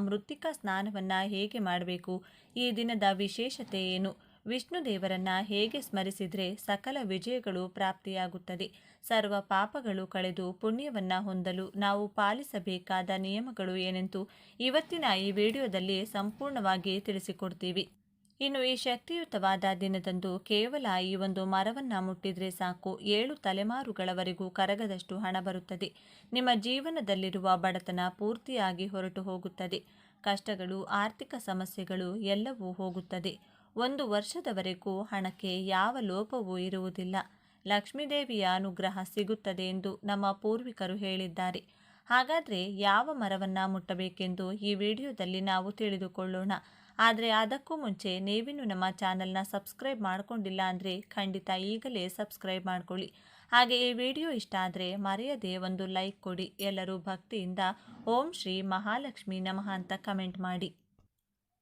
ಮೃತ್ತಿಕಾ ಸ್ನಾನವನ್ನು ಹೇಗೆ ಮಾಡಬೇಕು? ಈ ದಿನದ ವಿಶೇಷತೆ ಏನು? ವಿಷ್ಣು ದೇವರನ್ನ ಹೇಗೆ ಸ್ಮರಿಸಿದರೆ ಸಕಲ ವಿಜಯಗಳು ಪ್ರಾಪ್ತಿಯಾಗುತ್ತದೆ? ಸರ್ವ ಪಾಪಗಳು ಕಳೆದು ಪುಣ್ಯವನ್ನ ಹೊಂದಲು ನಾವು ಪಾಲಿಸಬೇಕಾದ ನಿಯಮಗಳು ಏನೆಂದು ಇವತ್ತಿನ ಈ ವಿಡಿಯೋದಲ್ಲಿ ಸಂಪೂರ್ಣವಾಗಿ ತಿಳಿಸಿಕೊಡ್ತೀವಿ. ಇನ್ನು ಈ ಶಕ್ತಿಯುತವಾದ ದಿನದಂದು ಕೇವಲ ಈ ಒಂದು ಮರವನ್ನು ಮುಟ್ಟಿದ್ರೆ ಸಾಕು, 7 ತಲೆಮಾರುಗಳವರೆಗೂ ಕರಗದಷ್ಟು ಹಣ ಬರುತ್ತದೆ. ನಿಮ್ಮ ಜೀವನದಲ್ಲಿರುವ ಬಡತನ ಪೂರ್ತಿಯಾಗಿ ಹೊರಟು ಹೋಗುತ್ತದೆ. ಕಷ್ಟಗಳು, ಆರ್ಥಿಕ ಸಮಸ್ಯೆಗಳು ಎಲ್ಲವೂ ಹೋಗುತ್ತದೆ. 1 ವರ್ಷದವರೆಗೂ ಹಣಕ್ಕೆ ಯಾವ ಲೋಪವೂ ಇರುವುದಿಲ್ಲ. ಲಕ್ಷ್ಮೀದೇವಿಯ ಅನುಗ್ರಹ ಸಿಗುತ್ತದೆ ಎಂದು ನಮ್ಮ ಪೂರ್ವಿಕರು ಹೇಳಿದ್ದಾರೆ. ಹಾಗಾದರೆ ಯಾವ ಮರವನ್ನು ಮುಟ್ಟಬೇಕೆಂದು ಈ ವಿಡಿಯೋದಲ್ಲಿ ನಾವು ತಿಳಿದುಕೊಳ್ಳೋಣ. ಆದರೆ ಅದಕ್ಕೂ ಮುಂಚೆ ನೀವಿನ್ನು ನಮ್ಮ ಚಾನಲ್ನ ಸಬ್ಸ್ಕ್ರೈಬ್ ಮಾಡಿಕೊಂಡಿಲ್ಲ ಅಂದರೆ ಖಂಡಿತ ಈಗಲೇ ಸಬ್ಸ್ಕ್ರೈಬ್ ಮಾಡ್ಕೊಳ್ಳಿ. ಹಾಗೆ ಈ ವಿಡಿಯೋ ಇಷ್ಟ ಆದರೆ ಮರೆಯದೆ ಒಂದು ಲೈಕ್ ಕೊಡಿ. ಎಲ್ಲರೂ ಭಕ್ತಿಯಿಂದ ಓಂ ಶ್ರೀ ಮಹಾಲಕ್ಷ್ಮಿ ನಮಃ ಅಂತ ಕಮೆಂಟ್ ಮಾಡಿ.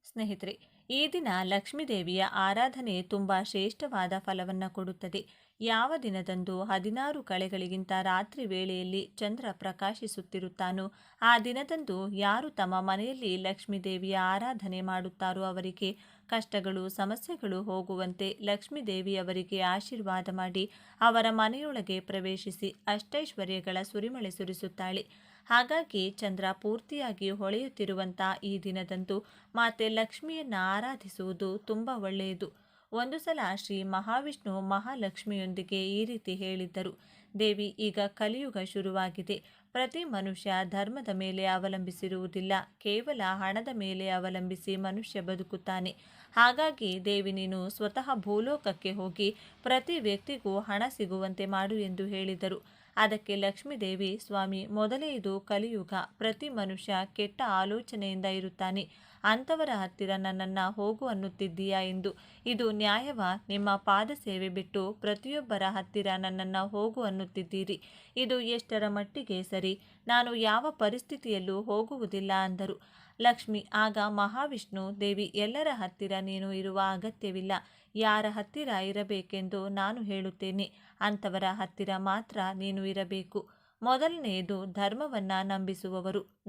ಸ್ನೇಹಿತರೆ, ಈ ದಿನ ಲಕ್ಷ್ಮೀದೇವಿಯ ಆರಾಧನೆ ತುಂಬ ಶ್ರೇಷ್ಠವಾದ ಫಲವನ್ನು ಕೊಡುತ್ತದೆ. ಯಾವ ದಿನದಂದು 16 ಕಳೆಗಳಿಗಿಂತ ರಾತ್ರಿ ವೇಳೆಯಲ್ಲಿ ಚಂದ್ರ ಪ್ರಕಾಶಿಸುತ್ತಿರುತ್ತಾನೋ ಆ ದಿನದಂದು ಯಾರು ತಮ್ಮ ಮನೆಯಲ್ಲಿ ಲಕ್ಷ್ಮೀದೇವಿಯ ಆರಾಧನೆ ಮಾಡುತ್ತಾರೋ ಅವರಿಗೆ ಕಷ್ಟಗಳು, ಸಮಸ್ಯೆಗಳು ಹೋಗುವಂತೆ ಲಕ್ಷ್ಮೀದೇವಿಯವರಿಗೆ ಆಶೀರ್ವಾದ ಮಾಡಿ ಅವರ ಮನೆಯೊಳಗೆ ಪ್ರವೇಶಿಸಿ ಅಷ್ಟೈಶ್ವರ್ಯಗಳ ಸುರಿಮಳೆ ಸುರಿಸುತ್ತಾಳೆ. ಹಾಗಾಗಿ ಚಂದ್ರ ಪೂರ್ತಿಯಾಗಿ ಹೊಳೆಯುತ್ತಿರುವಂಥ ಈ ದಿನದಂದು ಮಾತೆ ಲಕ್ಷ್ಮಿಯನ್ನು ಆರಾಧಿಸುವುದು ತುಂಬ ಒಳ್ಳೆಯದು. ಒಂದು ಸಲ ಶ್ರೀ ಮಹಾವಿಷ್ಣು ಮಹಾಲಕ್ಷ್ಮಿಯೊಂದಿಗೆ ಈ ರೀತಿ ಹೇಳಿದ್ದರು: ದೇವಿ, ಈಗ ಕಲಿಯುಗ ಶುರುವಾಗಿದೆ. ಪ್ರತಿ ಮನುಷ್ಯ ಧರ್ಮದ ಮೇಲೆ ಅವಲಂಬಿಸಿರುವುದಿಲ್ಲ, ಕೇವಲ ಹಣದ ಮೇಲೆ ಅವಲಂಬಿಸಿ ಮನುಷ್ಯ ಬದುಕುತ್ತಾನೆ. ಹಾಗಾಗಿ ದೇವಿ, ನೀನು ಸ್ವತಃ ಭೂಲೋಕಕ್ಕೆ ಹೋಗಿ ಪ್ರತಿ ವ್ಯಕ್ತಿಗೂ ಹಣ ಸಿಗುವಂತೆ ಮಾಡು ಎಂದು ಹೇಳಿದರು. ಅದಕ್ಕೆ ಲಕ್ಷ್ಮೀದೇವಿ, ಸ್ವಾಮಿ, ಮೊದಲೇ ಇದು ಕಲಿಯುಗ, ಪ್ರತಿ ಮನುಷ್ಯ ಕೆಟ್ಟ ಆಲೋಚನೆಯಿಂದ ಇರುತ್ತಾನೆ. ಅಂಥವರ ಹತ್ತಿರ ನನ್ನನ್ನು ಹೋಗು ಅನ್ನುತ್ತಿದ್ದೀಯಾ ಎಂದು. ಇದು ನ್ಯಾಯವಾ? ನಿಮ್ಮ ಪಾದ ಸೇವೆ ಬಿಟ್ಟು ಪ್ರತಿಯೊಬ್ಬರ ಹತ್ತಿರ ನನ್ನನ್ನು ಹೋಗು ಅನ್ನುತ್ತಿದ್ದೀರಿ. ಇದು ಎಷ್ಟರ ಮಟ್ಟಿಗೆ ಸರಿ? ನಾನು ಯಾವ ಪರಿಸ್ಥಿತಿಯಲ್ಲೂ ಹೋಗುವುದಿಲ್ಲ ಅಂದರು. ಲಕ್ಷ್ಮಿ ಆಗ ಮಹಾವಿಷ್ಣು, ದೇವಿ, ಎಲ್ಲರ ಹತ್ತಿರ ನೀನು ಇರುವ ಅಗತ್ಯವಿಲ್ಲ. ಯಾರ ಹತ್ತಿರ ಇರಬೇಕೆಂದು ನಾನು ಹೇಳುತ್ತೇನೆ, ಅಂಥವರ ಹತ್ತಿರ ಮಾತ್ರ ನೀನು ಇರಬೇಕು. ಮೊದಲನೆಯದು ಧರ್ಮವನ್ನು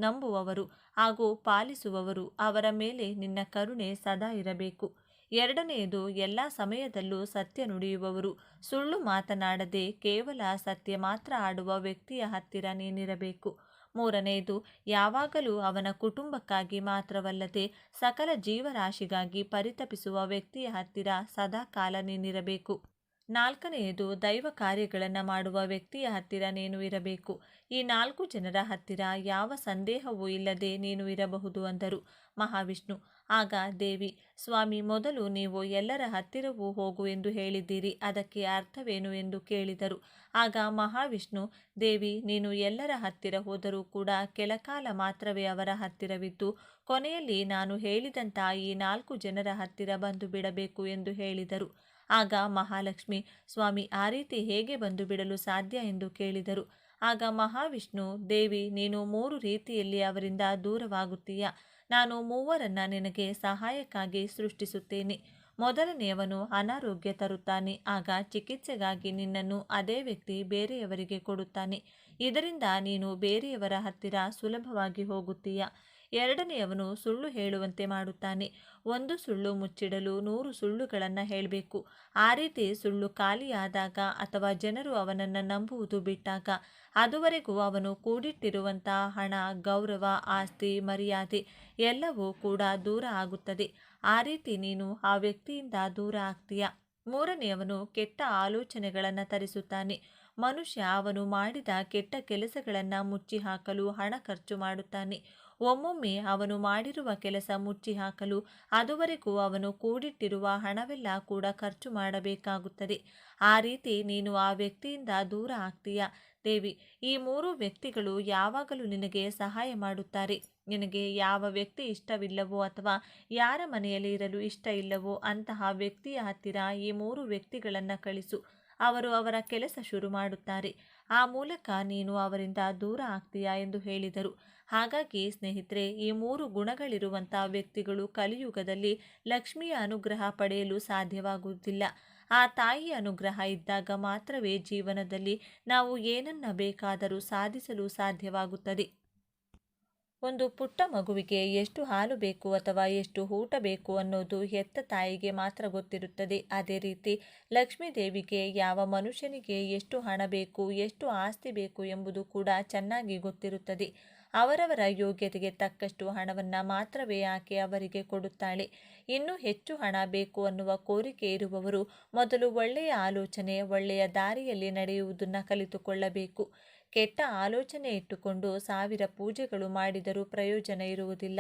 ನಂಬುವವರು ಹಾಗೂ ಪಾಲಿಸುವವರು, ಅವರ ಮೇಲೆ ನಿನ್ನ ಕರುಣೆ ಸದಾ ಇರಬೇಕು. ಎರಡನೆಯದು ಎಲ್ಲ ಸಮಯದಲ್ಲೂ ಸತ್ಯ ನುಡಿಯುವವರು, ಸುಳ್ಳು ಮಾತನಾಡದೆ ಕೇವಲ ಸತ್ಯ ಮಾತ್ರ ಆಡುವ ವ್ಯಕ್ತಿಯ ಹತ್ತಿರ ನೀನಿರಬೇಕು. ಮೂರನೆಯದು ಯಾವಾಗಲೂ ಅವನ ಕುಟುಂಬಕ್ಕಾಗಿ ಮಾತ್ರವಲ್ಲದೆ ಸಕಲ ಜೀವರಾಶಿಗಾಗಿ ಪರಿತಪಿಸುವ ವ್ಯಕ್ತಿಯ ಹತ್ತಿರ ಸದಾ ಕಾಲ ನೀನಿರಬೇಕು. ನಾಲ್ಕನೆಯದು ದೈವ ಕಾರ್ಯಗಳನ್ನು ಮಾಡುವ ವ್ಯಕ್ತಿಯ ಹತ್ತಿರ ನೀನು ಇರಬೇಕು. ಈ 4 ಜನರ ಹತ್ತಿರ ಯಾವ ಸಂದೇಹವೂ ಇಲ್ಲದೆ ನೀನು ಇರಬಹುದು ಅಂದರು ಮಹಾವಿಷ್ಣು. ಆಗ ದೇವಿ, ಸ್ವಾಮಿ, ಮೊದಲು ನೀವು ಎಲ್ಲರ ಹತ್ತಿರವೂ ಹೋಗು ಎಂದು ಹೇಳಿದ್ದೀರಿ, ಅದಕ್ಕೆ ಅರ್ಥವೇನು ಎಂದು ಕೇಳಿದರು. ಆಗ ಮಹಾವಿಷ್ಣು, ದೇವಿ, ನೀನು ಎಲ್ಲರ ಹತ್ತಿರ ಹೋದರೂ ಕೂಡ ಕೆಲಕಾಲ ಮಾತ್ರವೇ ಅವರ ಹತ್ತಿರವಿದ್ದು ಕೊನೆಯಲ್ಲಿ ನಾನು ಹೇಳಿದಂಥ ಈ 4 ಜನರ ಹತ್ತಿರ ಬಂದು ಬಿಡಬೇಕು ಎಂದು ಹೇಳಿದರು. ಆಗ ಮಹಾಲಕ್ಷ್ಮಿ, ಸ್ವಾಮಿ, ಆ ರೀತಿ ಹೇಗೆ ಬಂದು ಬಿಡಲು ಸಾಧ್ಯ ಎಂದು ಕೇಳಿದರು. ಆಗ ಮಹಾವಿಷ್ಣು, ದೇವಿ, ನೀನು 3 ರೀತಿಯಲ್ಲಿ ಅವರಿಂದ ದೂರವಾಗುತ್ತೀಯ. ನಾನು 3ರನ್ನು ನಿನಗೆ ಸಹಾಯಕ್ಕಾಗಿ ಸೃಷ್ಟಿಸುತ್ತೇನೆ. ಮೊದಲನೆಯವನು ಅನಾರೋಗ್ಯ ತರುತ್ತಾನೆ. ಆಗ ಚಿಕಿತ್ಸೆಗಾಗಿ ನಿನ್ನನ್ನು ಅದೇ ವ್ಯಕ್ತಿ ಬೇರೆಯವರಿಗೆ ಕೊಡುತ್ತಾನೆ. ಇದರಿಂದ ನೀನು ಬೇರೆಯವರ ಹತ್ತಿರ ಸುಲಭವಾಗಿ ಹೋಗುತ್ತೀಯ. ಎರಡನೆಯವನು ಸುಳ್ಳು ಹೇಳುವಂತೆ ಮಾಡುತ್ತಾನೆ. 1 ಸುಳ್ಳು ಮುಚ್ಚಿಡಲು 100 ಸುಳ್ಳುಗಳನ್ನು ಹೇಳಬೇಕು. ಆ ರೀತಿ ಸುಳ್ಳು ಖಾಲಿಯಾದಾಗ ಅಥವಾ ಜನರು ಅವನನ್ನು ನಂಬುವುದು ಬಿಟ್ಟಾಗ ಅದುವರೆಗೂ ಅವನು ಕೂಡಿಟ್ಟಿರುವಂತಹ ಹಣ, ಗೌರವ, ಆಸ್ತಿ, ಮರ್ಯಾದೆ ಎಲ್ಲವೂ ಕೂಡ ದೂರ ಆಗುತ್ತದೆ. ಆ ರೀತಿ ನೀನು ಆ ವ್ಯಕ್ತಿಯಿಂದ ದೂರ ಆಗ್ತೀಯ. ಮೂರನೆಯವನು ಕೆಟ್ಟ ಆಲೋಚನೆಗಳನ್ನು ತರಿಸುತ್ತಾನೆ. ಮನುಷ್ಯ ಅವನು ಮಾಡಿದ ಕೆಟ್ಟ ಕೆಲಸಗಳನ್ನು ಮುಚ್ಚಿ ಹಾಕಲು ಹಣ ಖರ್ಚು ಮಾಡುತ್ತಾನೆ. ಒಮ್ಮೊಮ್ಮೆ ಅವನು ಮಾಡಿರುವ ಕೆಲಸ ಮುಚ್ಚಿ ಹಾಕಲು ಅದುವರೆಗೂ ಅವನು ಕೂಡಿಟ್ಟಿರುವ ಹಣವೆಲ್ಲ ಕೂಡ ಖರ್ಚು ಮಾಡಬೇಕಾಗುತ್ತದೆ. ಆ ರೀತಿ ನೀನು ಆ ವ್ಯಕ್ತಿಯಿಂದ ದೂರ ಆಗ್ತೀಯ. ದೇವಿ, ಈ 3 ವ್ಯಕ್ತಿಗಳು ಯಾವಾಗಲೂ ನಿನಗೆ ಸಹಾಯ ಮಾಡುತ್ತಾರೆ. ನಿನಗೆ ಯಾವ ವ್ಯಕ್ತಿ ಇಷ್ಟವಿಲ್ಲವೋ ಅಥವಾ ಯಾರ ಮನೆಯಲ್ಲಿ ಇರಲು ಇಷ್ಟ ಇಲ್ಲವೋ ಅಂತಹ ವ್ಯಕ್ತಿಯ ಹತ್ತಿರ ಈ 3 ವ್ಯಕ್ತಿಗಳನ್ನು ಕಳಿಸು. ಅವರು ಅವರ ಕೆಲಸ ಶುರು ಮಾಡುತ್ತಾರೆ. ಆ ಮೂಲಕ ನೀನು ಅವರಿಂದ ದೂರ ಆಗ್ತೀಯಾ ಎಂದು ಹೇಳಿದರು. ಹಾಗಾಗಿ ಸ್ನೇಹಿತರೆ, ಈ 3 ಗುಣಗಳಿರುವಂಥ ವ್ಯಕ್ತಿಗಳು ಕಲಿಯುಗದಲ್ಲಿ ಲಕ್ಷ್ಮಿಯ ಅನುಗ್ರಹ ಪಡೆಯಲು ಸಾಧ್ಯವಾಗುವುದಿಲ್ಲ. ಆ ತಾಯಿಯ ಅನುಗ್ರಹ ಇದ್ದಾಗ ಮಾತ್ರವೇ ಜೀವನದಲ್ಲಿ ನಾವು ಏನನ್ನ ಬೇಕಾದರೂ ಸಾಧಿಸಲು ಸಾಧ್ಯವಾಗುತ್ತದೆ. ಒಂದು ಪುಟ್ಟ ಮಗುವಿಗೆ ಎಷ್ಟು ಹಾಲು ಬೇಕು ಅಥವಾ ಎಷ್ಟು ಊಟ ಬೇಕು ಅನ್ನೋದು ಹೆತ್ತ ತಾಯಿಗೆ ಮಾತ್ರ ಗೊತ್ತಿರುತ್ತದೆ. ಅದೇ ರೀತಿ ಲಕ್ಷ್ಮೀ ದೇವಿಗೆ ಯಾವ ಮನುಷ್ಯನಿಗೆ ಎಷ್ಟು ಹಣ ಬೇಕು, ಎಷ್ಟು ಆಸ್ತಿ ಬೇಕು ಎಂಬುದು ಕೂಡ ಚೆನ್ನಾಗಿ ಗೊತ್ತಿರುತ್ತದೆ. ಅವರವರ ಯೋಗ್ಯತೆಗೆ ತಕ್ಕಷ್ಟು ಹಣವನ್ನು ಮಾತ್ರವೇ ಆಕೆ ಅವರಿಗೆ ಕೊಡುತ್ತಾಳೆ. ಇನ್ನೂ ಹೆಚ್ಚು ಹಣ ಬೇಕು ಅನ್ನುವ ಕೋರಿಕೆ ಇರುವವರು ಮೊದಲು ಒಳ್ಳೆಯ ಆಲೋಚನೆ, ಒಳ್ಳೆಯ ದಾರಿಯಲ್ಲಿ ನಡೆಯುವುದನ್ನು ಕಲಿತುಕೊಳ್ಳಬೇಕು. ಕೆಟ್ಟ ಆಲೋಚನೆ ಇಟ್ಟುಕೊಂಡು 1000 ಪೂಜೆಗಳು ಮಾಡಿದರೂ ಪ್ರಯೋಜನ ಇರುವುದಿಲ್ಲ.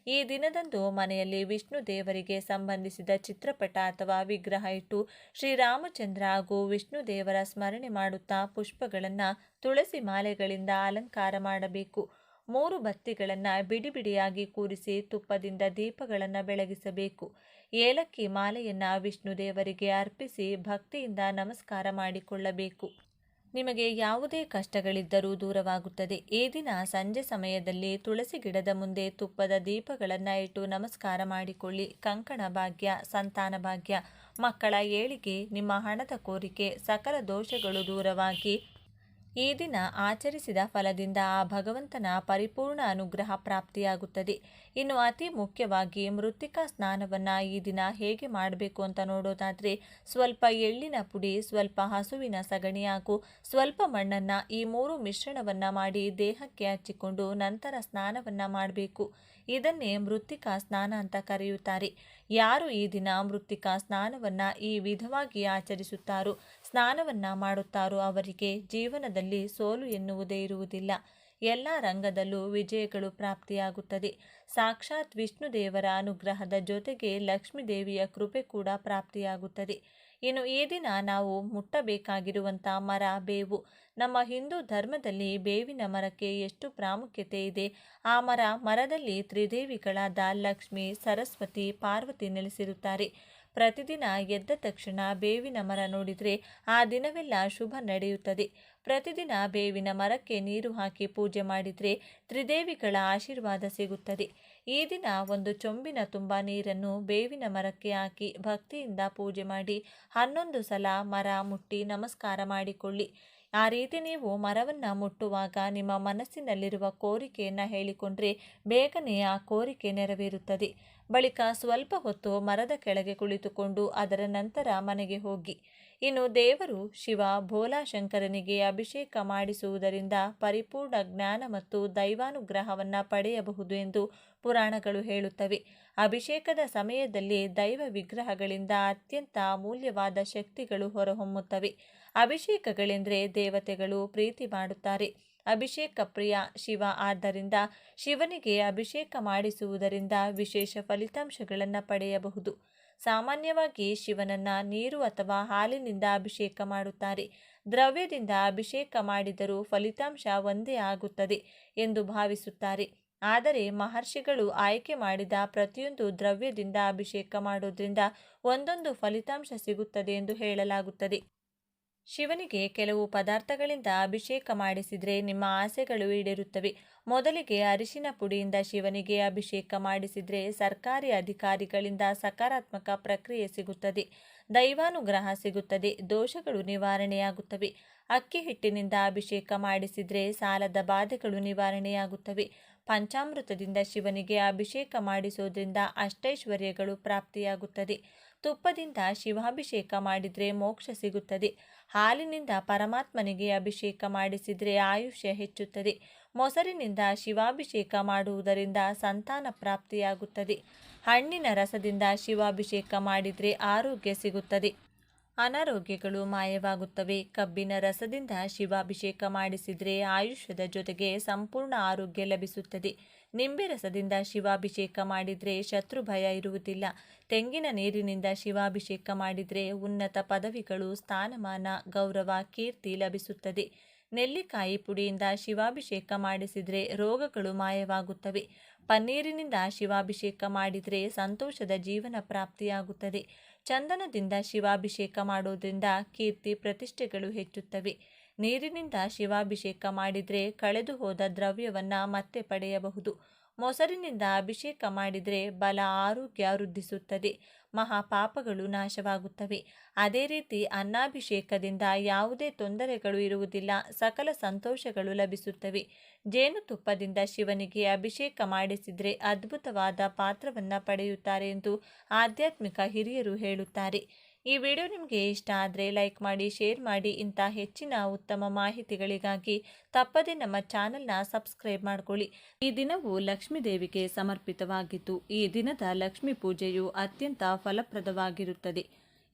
ಈ ದಿನದಂದು ಮನೆಯಲ್ಲಿ ವಿಷ್ಣು ದೇವರಿಗೆ ಸಂಬಂಧಿಸಿದ ಚಿತ್ರಪಟ ಅಥವಾ ವಿಗ್ರಹ ಇಟ್ಟು ಶ್ರೀರಾಮಚಂದ್ರ ಹಾಗೂ ವಿಷ್ಣು ದೇವರ ಸ್ಮರಣೆ ಮಾಡುತ್ತಾ ಪುಷ್ಪಗಳನ್ನು ತುಳಸಿ ಮಾಲೆಗಳಿಂದ ಅಲಂಕಾರ ಮಾಡಬೇಕು. 3 ಬತ್ತಿಗಳನ್ನು ಬಿಡಿ ಬಿಡಿಯಾಗಿ ಕೂರಿಸಿ ತುಪ್ಪದಿಂದ ದೀಪಗಳನ್ನು ಬೆಳಗಿಸಬೇಕು. ಏಲಕ್ಕಿ ಮಾಲೆಯನ್ನು ವಿಷ್ಣು ದೇವರಿಗೆ ಅರ್ಪಿಸಿ ಭಕ್ತಿಯಿಂದ ನಮಸ್ಕಾರ ಮಾಡಿಕೊಳ್ಳಬೇಕು. ನಿಮಗೆ ಯಾವುದೇ ಕಷ್ಟಗಳಿದ್ದರೂ ದೂರವಾಗುತ್ತದೆ. ಈ ದಿನ ಸಂಜೆ ಸಮಯದಲ್ಲಿ ತುಳಸಿ ಗಿಡದ ಮುಂದೆ ತುಪ್ಪದ ದೀಪಗಳನ್ನು ಇಟ್ಟು ನಮಸ್ಕಾರ ಮಾಡಿಕೊಳ್ಳಿ. ಕಂಕಣ ಭಾಗ್ಯ, ಸಂತಾನ ಭಾಗ್ಯ, ಮಕ್ಕಳ ಏಳಿಗೆ, ನಿಮ್ಮ ಹಣದ ಕೋರಿಕೆ, ಸಕಲ ದೋಷಗಳು ದೂರವಾಗಿ ಈ ದಿನ ಆಚರಿಸಿದ ಫಲದಿಂದ ಆ ಭಗವಂತನ ಪರಿಪೂರ್ಣ ಅನುಗ್ರಹ ಪ್ರಾಪ್ತಿಯಾಗುತ್ತದೆ. ಇನ್ನು ಅತಿ ಮುಖ್ಯವಾಗಿ ಮೃತ್ತಿಕಾ ಸ್ನಾನವನ್ನು ಈ ದಿನ ಹೇಗೆ ಮಾಡಬೇಕು ಅಂತ ನೋಡೋದಾದರೆ, ಸ್ವಲ್ಪ ಎಳ್ಳಿನ ಪುಡಿ, ಸ್ವಲ್ಪ ಹಸುವಿನ ಸಗಣಿ ಹಾಗೂ ಸ್ವಲ್ಪ ಮಣ್ಣನ್ನು ಈ 3 ಮಿಶ್ರಣವನ್ನು ಮಾಡಿ ದೇಹಕ್ಕೆ ಹಚ್ಚಿಕೊಂಡು ನಂತರ ಸ್ನಾನವನ್ನು ಮಾಡಬೇಕು. ಇದನ್ನೇ ಮೃತ್ತಿಕಾ ಸ್ನಾನ ಅಂತ ಕರೆಯುತ್ತಾರೆ. ಯಾರು ಈ ದಿನ ಮೃತ್ತಿಕಾ ಸ್ನಾನವನ್ನು ಈ ವಿಧವಾಗಿ ಆಚರಿಸುತ್ತಾರೋ, ಸ್ನಾನವನ್ನು ಮಾಡುತ್ತಾರೋ ಅವರಿಗೆ ಜೀವನದಲ್ಲಿ ಸೋಲು ಎನ್ನುವುದೇ ಇರುವುದಿಲ್ಲ. ಎಲ್ಲ ರಂಗದಲ್ಲೂ ವಿಜಯಗಳು ಪ್ರಾಪ್ತಿಯಾಗುತ್ತದೆ. ಸಾಕ್ಷಾತ್ ವಿಷ್ಣು ದೇವರ ಅನುಗ್ರಹದ ಜೊತೆಗೆ ಲಕ್ಷ್ಮೀ ದೇವಿಯ ಕೃಪೆ ಕೂಡ ಪ್ರಾಪ್ತಿಯಾಗುತ್ತದೆ. ಇನ್ನು ಈ ದಿನ ನಾವು ಮುಟ್ಟಬೇಕಾಗಿರುವಂಥ ಮರ ಬೇವು. ನಮ್ಮ ಹಿಂದೂ ಧರ್ಮದಲ್ಲಿ ಬೇವಿನ ಮರಕ್ಕೆ ಎಷ್ಟು ಪ್ರಾಮುಖ್ಯತೆ ಇದೆ. ಆ ಮರದಲ್ಲಿ ತ್ರಿದೇವಿಗಳಾದ ಲಕ್ಷ್ಮಿ, ಸರಸ್ವತಿ, ಪಾರ್ವತಿ ನೆಲೆಸಿರುತ್ತಾರೆ. ಪ್ರತಿದಿನ ಎದ್ದ ತಕ್ಷಣ ಬೇವಿನ ಮರ ನೋಡಿದರೆ ಆ ದಿನವೆಲ್ಲ ಶುಭ ನಡೆಯುತ್ತದೆ. ಪ್ರತಿದಿನ ಬೇವಿನ ಮರಕ್ಕೆ ನೀರು ಹಾಕಿ ಪೂಜೆ ಮಾಡಿದರೆ ತ್ರಿದೇವಿಗಳ ಆಶೀರ್ವಾದ ಸಿಗುತ್ತದೆ. ಈ ದಿನ ಒಂದು ಚೊಂಬಿನ ತುಂಬ ನೀರನ್ನು ಬೇವಿನ ಮರಕ್ಕೆ ಹಾಕಿ ಭಕ್ತಿಯಿಂದ ಪೂಜೆ ಮಾಡಿ 11 ಸಲ ಮರ ಮುಟ್ಟಿ ನಮಸ್ಕಾರ ಮಾಡಿಕೊಳ್ಳಿ. ಆ ರೀತಿ ನೀವು ಮರವನ್ನು ಮುಟ್ಟುವಾಗ ನಿಮ್ಮ ಮನಸ್ಸಿನಲ್ಲಿರುವ ಕೋರಿಕೆಯನ್ನು ಹೇಳಿಕೊಂಡ್ರೆ ಬೇಗನೆ ಆ ಕೋರಿಕೆ ನೆರವೇರುತ್ತದೆ. ಬಳಿಕ ಸ್ವಲ್ಪ ಹೊತ್ತು ಮರದ ಕೆಳಗೆ ಕುಳಿತುಕೊಂಡು ಅದರ ನಂತರ ಮನೆಗೆ ಹೋಗಿ. ಇನ್ನು ದೇವರು ಶಿವ ಭೋಲಾಶಂಕರನಿಗೆ ಅಭಿಷೇಕ ಮಾಡಿಸುವುದರಿಂದ ಪರಿಪೂರ್ಣ ಜ್ಞಾನ ಮತ್ತು ದೈವಾನುಗ್ರಹವನ್ನು ಪಡೆಯಬಹುದು ಎಂದು ಪುರಾಣಗಳು ಹೇಳುತ್ತವೆ. ಅಭಿಷೇಕದ ಸಮಯದಲ್ಲಿ ದೈವ ವಿಗ್ರಹಗಳಿಂದ ಅತ್ಯಂತ ಅಮೂಲ್ಯವಾದ ಶಕ್ತಿಗಳು ಹೊರಹೊಮ್ಮುತ್ತವೆ. ಅಭಿಷೇಕಗಳೆಂದರೆ ದೇವತೆಗಳು ಪ್ರೀತಿ ಮಾಡುತ್ತಾರೆ. ಅಭಿಷೇಕ ಪ್ರಿಯ ಶಿವ. ಆದ್ದರಿಂದ ಶಿವನಿಗೆ ಅಭಿಷೇಕ ಮಾಡಿಸುವುದರಿಂದ ವಿಶೇಷ ಫಲಿತಾಂಶಗಳನ್ನು ಪಡೆಯಬಹುದು. ಸಾಮಾನ್ಯವಾಗಿ ಶಿವನನ್ನ ನೀರು ಅಥವಾ ಹಾಲಿನಿಂದ ಅಭಿಷೇಕ ಮಾಡುತ್ತಾರೆ. ದ್ರವ್ಯದಿಂದ ಅಭಿಷೇಕ ಮಾಡಿದರೂ ಫಲಿತಾಂಶ ಒಂದೇ ಆಗುತ್ತದೆ ಎಂದು ಭಾವಿಸುತ್ತಾರೆ. ಆದರೆ ಮಹರ್ಷಿಗಳು ಆಯ್ಕೆ ಮಾಡಿದ ಪ್ರತಿಯೊಂದು ದ್ರವ್ಯದಿಂದ ಅಭಿಷೇಕ ಮಾಡೋದ್ರಿಂದ ಒಂದೊಂದು ಫಲಿತಾಂಶ ಸಿಗುತ್ತದೆ ಎಂದು ಹೇಳಲಾಗುತ್ತದೆ. ಶಿವನಿಗೆ ಕೆಲವು ಪದಾರ್ಥಗಳಿಂದ ಅಭಿಷೇಕ ಮಾಡಿಸಿದರೆ ನಿಮ್ಮ ಆಸೆಗಳು ಈಡೇರುತ್ತವೆ. ಮೊದಲಿಗೆ ಅರಿಶಿನ ಪುಡಿಯಿಂದ ಶಿವನಿಗೆ ಅಭಿಷೇಕ ಮಾಡಿಸಿದರೆ ಸರ್ಕಾರಿ ಅಧಿಕಾರಿಗಳಿಂದ ಸಕಾರಾತ್ಮಕ ಪ್ರಕ್ರಿಯೆ ಸಿಗುತ್ತದೆ, ದೈವಾನುಗ್ರಹ ಸಿಗುತ್ತದೆ, ದೋಷಗಳು ನಿವಾರಣೆಯಾಗುತ್ತವೆ. ಅಕ್ಕಿ ಹಿಟ್ಟಿನಿಂದ ಅಭಿಷೇಕ ಮಾಡಿಸಿದರೆ ಸಾಲದ ಬಾಧೆಗಳು ನಿವಾರಣೆಯಾಗುತ್ತವೆ. ಪಂಚಾಮೃತದಿಂದ ಶಿವನಿಗೆ ಅಭಿಷೇಕ ಮಾಡಿಸೋದ್ರಿಂದ ಅಷ್ಟೈಶ್ವರ್ಯಗಳು ಪ್ರಾಪ್ತಿಯಾಗುತ್ತದೆ. ತುಪ್ಪದಿಂದ ಶಿವಾಭಿಷೇಕ ಮಾಡಿದರೆ ಮೋಕ್ಷ ಸಿಗುತ್ತದೆ. ಹಾಲಿನಿಂದ ಪರಮಾತ್ಮನಿಗೆ ಅಭಿಷೇಕ ಮಾಡಿಸಿದರೆ ಆಯುಷ್ಯ ಹೆಚ್ಚುತ್ತದೆ. ಮೊಸರಿನಿಂದ ಶಿವಾಭಿಷೇಕ ಮಾಡುವುದರಿಂದ ಸಂತಾನ ಪ್ರಾಪ್ತಿಯಾಗುತ್ತದೆ. ಹಣ್ಣಿನ ರಸದಿಂದ ಶಿವಾಭಿಷೇಕ ಮಾಡಿದರೆ ಆರೋಗ್ಯ ಸಿಗುತ್ತದೆ, ಅನಾರೋಗ್ಯಗಳು ಮಾಯವಾಗುತ್ತವೆ. ಕಬ್ಬಿನ ರಸದಿಂದ ಶಿವಾಭಿಷೇಕ ಮಾಡಿಸಿದರೆ ಆಯುಷ್ಯದ ಜೊತೆಗೆ ಸಂಪೂರ್ಣ ಆರೋಗ್ಯ ಲಭಿಸುತ್ತದೆ. ನಿಂಬೆ ರಸದಿಂದ ಶಿವಾಭಿಷೇಕ ಮಾಡಿದರೆ ಶತ್ರು ಭಯ ಇರುವುದಿಲ್ಲ. ತೆಂಗಿನ ನೀರಿನಿಂದ ಶಿವಾಭಿಷೇಕ ಮಾಡಿದರೆ ಉನ್ನತ ಪದವಿಗಳು, ಸ್ಥಾನಮಾನ, ಗೌರವ, ಕೀರ್ತಿ ಲಭಿಸುತ್ತದೆ. ನೆಲ್ಲಿಕಾಯಿ ಪುಡಿಯಿಂದ ಶಿವಾಭಿಷೇಕ ಮಾಡಿಸಿದರೆ ರೋಗಗಳು ಮಾಯವಾಗುತ್ತವೆ. ಪನ್ನೀರಿನಿಂದ ಶಿವಾಭಿಷೇಕ ಮಾಡಿದರೆ ಸಂತೋಷದ ಜೀವನ ಪ್ರಾಪ್ತಿಯಾಗುತ್ತದೆ. ಚಂದನದಿಂದ ಶಿವಾಭಿಷೇಕ ಮಾಡೋದ್ರಿಂದ ಕೀರ್ತಿ ಪ್ರತಿಷ್ಠೆಗಳು ಹೆಚ್ಚುತ್ತವೆ. ನೀರಿನಿಂದ ಶಿವಾಭಿಷೇಕ ಮಾಡಿದರೆ ಕಳೆದು ಹೋದ ದ್ರವ್ಯವನ್ನು ಮತ್ತೆ ಪಡೆಯಬಹುದು. ಮೊಸರಿನಿಂದ ಅಭಿಷೇಕ ಮಾಡಿದರೆ ಬಲ ಆರೋಗ್ಯ ವೃದ್ಧಿಸುತ್ತದೆ, ಮಹಾಪಾಪಗಳು ನಾಶವಾಗುತ್ತವೆ. ಅದೇ ರೀತಿ ಅನ್ನಾಭಿಷೇಕದಿಂದ ಯಾವುದೇ ತೊಂದರೆಗಳು ಇರುವುದಿಲ್ಲ, ಸಕಲ ಸಂತೋಷಗಳು ಲಭಿಸುತ್ತವೆ. ಜೇನುತುಪ್ಪದಿಂದ ಶಿವನಿಗೆ ಅಭಿಷೇಕ ಮಾಡಿಸಿದರೆ ಅದ್ಭುತವಾದ ಪಾತ್ರವನ್ನು ಪಡೆಯುತ್ತಾರೆ ಎಂದು ಆಧ್ಯಾತ್ಮಿಕ ಹಿರಿಯರು ಹೇಳುತ್ತಾರೆ. ಈ ವಿಡಿಯೋ ನಿಮಗೆ ಇಷ್ಟ ಆದರೆ ಲೈಕ್ ಮಾಡಿ, ಶೇರ್ ಮಾಡಿ. ಇಂಥ ಹೆಚ್ಚಿನ ಉತ್ತಮ ಮಾಹಿತಿಗಳಿಗಾಗಿ ತಪ್ಪದೇ ನಮ್ಮ ಚಾನೆಲ್ನ ಸಬ್ಸ್ಕ್ರೈಬ್ ಮಾಡಿಕೊಳ್ಳಿ. ಈ ದಿನವು ಲಕ್ಷ್ಮೀ ದೇವಿಗೆ ಸಮರ್ಪಿತವಾಗಿದ್ದು, ಈ ದಿನದ ಲಕ್ಷ್ಮೀ ಪೂಜೆಯು ಅತ್ಯಂತ ಫಲಪ್ರದವಾಗಿರುತ್ತದೆ.